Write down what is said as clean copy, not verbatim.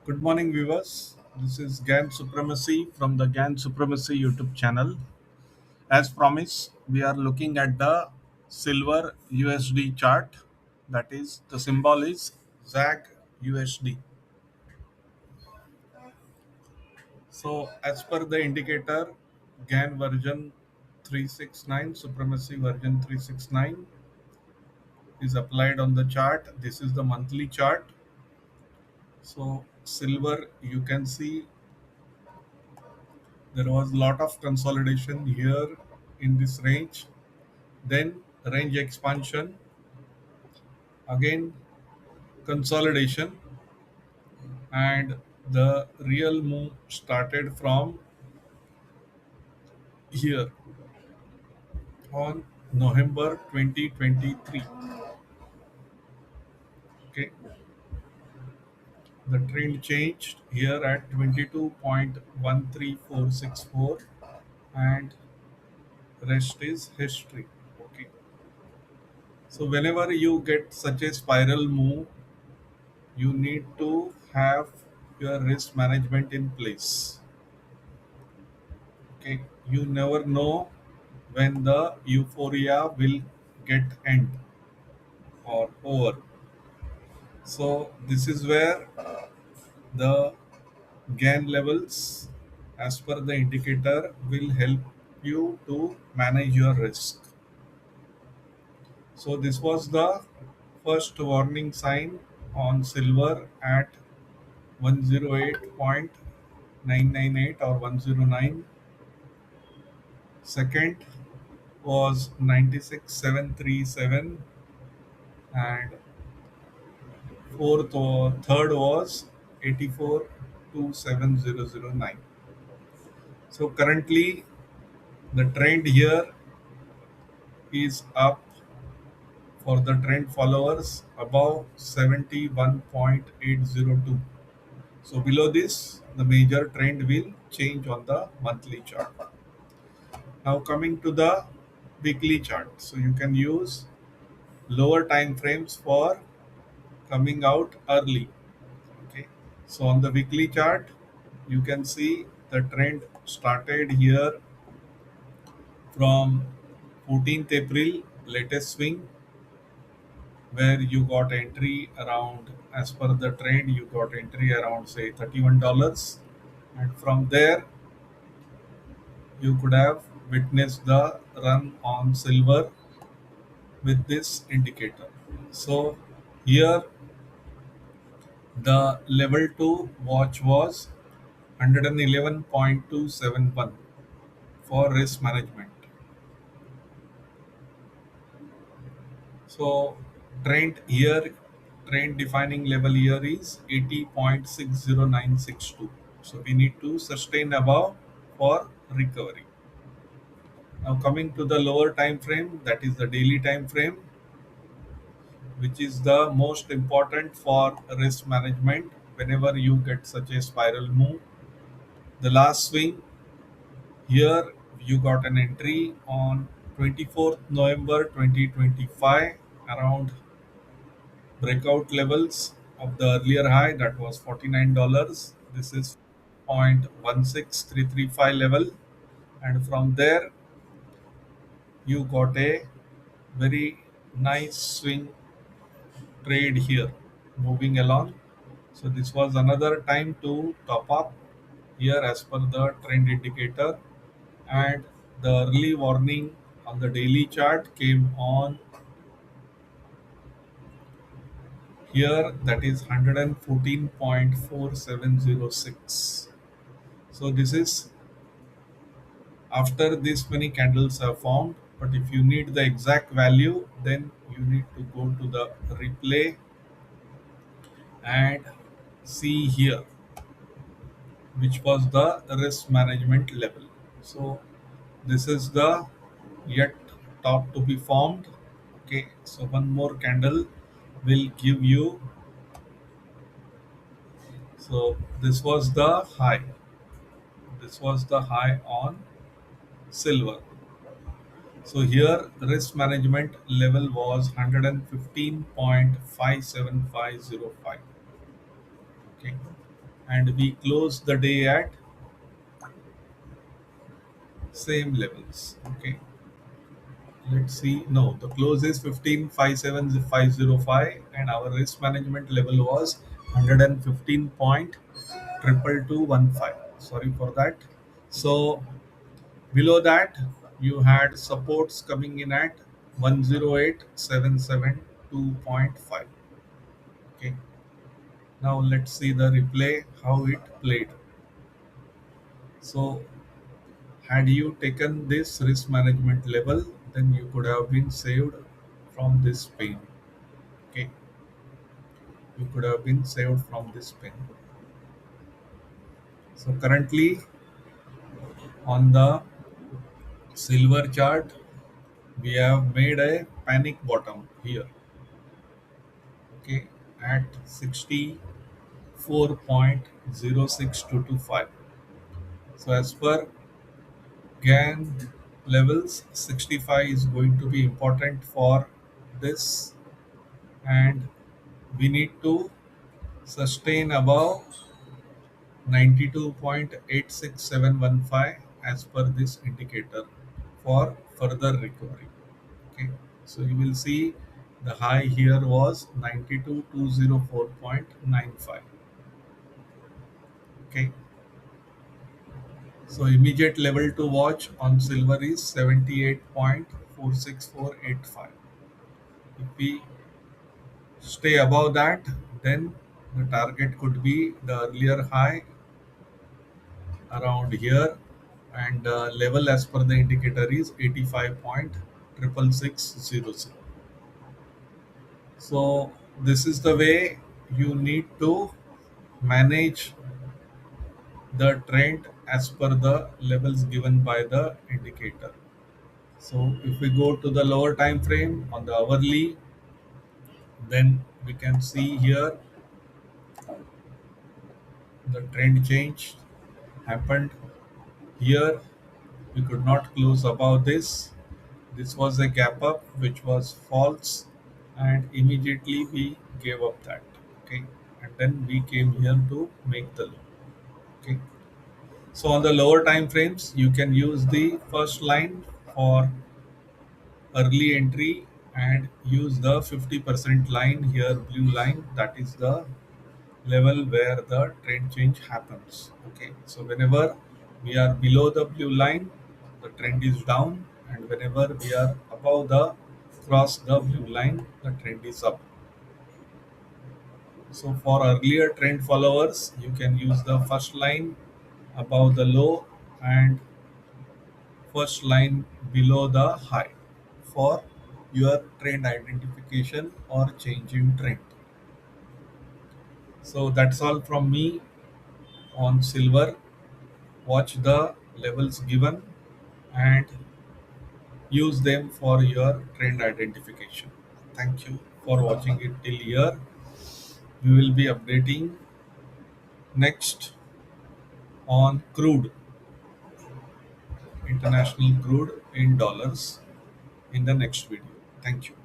Good morning, viewers. This is Gann Supremacy from the Gann Supremacy YouTube channel. As promised, we are looking at the silver USD chart. That is, the symbol is ZAG USD. So, as per the indicator, Gann version 369, Supremacy version 369 is applied on the chart. This is the monthly chart. So, silver, you can see there was a lot of consolidation here in this range, then range expansion, again consolidation, and the real move started from here on November 2023. Okay, the trend changed here at 22.13464, and rest is history. Okay, so whenever you get such a spiral move, you need to have your risk management in place. Okay, you never know when the euphoria will get end or over. So this is where the gain levels as per the indicator will help you to manage your risk. So this was the first warning sign on silver at 108.998 or 109. Second was 96,737, and third was 84,27009. So currently the trend here is up for the trend followers above 71.802. So below this, the major trend will change on the monthly chart. Now coming to the weekly chart. So you can use lower time frames for coming out early. Okay. So on the weekly chart, you can see the trend started here from 14th April, latest swing, where you got entry around, as per the trend, you got entry around say $31. And from there, you could have witnessed the run on silver with this indicator. So here, the level 2 watch was 111.271 for risk management. So trend defining level here is 80.60962. So we need to sustain above for recovery. Now coming to the lower time frame, that is the daily time frame, which is the most important for risk management whenever you get such a spiral move. The last swing here, you got an entry on 24th November 2025 around breakout levels of the earlier high, that was $49. This is 0.16335 level, and from there you got a very nice swing trade here moving along. So this was another time to top up here as per the trend indicator, and the early warning on the daily chart came on here, that is 114.4706. So this is after this many candles are formed, but if you need the exact value, then you need to go to the replay and see here which was the risk management level. So this is the yet top to be formed. Okay, so one more candle will give you. So this was the high on silver. So here risk management level was 115.57505. Okay. and we close the day at same levels. Okay, let's see. No, the close is 15,57505 and our risk management level was 115 point triple two one five. Sorry for that. So below that you had supports coming in at 108,772.5. Okay, now let's see the replay how it played. So had you taken this risk management level, then you could have been saved from this pain. Okay, you could have been saved from this pain. So currently on the silver chart, we have made a panic bottom here. Okay, at 64.06225. So as per Gann levels, 65 is going to be important for this, and we need to sustain above 92.86715 as per this indicator for further recovery. Okay, so you will see the high here was 92204.95. Okay, so immediate level to watch on silver is 78.46485. If we stay above that, then the target could be the earlier high around here, and level as per the indicator is 85.66600. So this is the way you need to manage the trend as per the levels given by the indicator. So if we go to the lower time frame on the hourly, then we can see here the trend change happened here. We could not close above this. This was a gap up which was false, and immediately we gave up that. Okay, and then we came here to make the low. Okay, so on the lower time frames, you can use the first line for early entry and use the 50% line here, blue line, that is the level where the trend change happens. Okay, so whenever we are below the blue line, the trend is down, and whenever we are above the cross the blue line, the trend is up. So for earlier trend followers, you can use the first line above the low and first line below the high for your trend identification or change in trend. So that's all from me on silver. Watch the levels given and use them for your trend identification. Thank you for watching it till here. We will be updating next on crude, international crude in dollars in the next video. Thank you.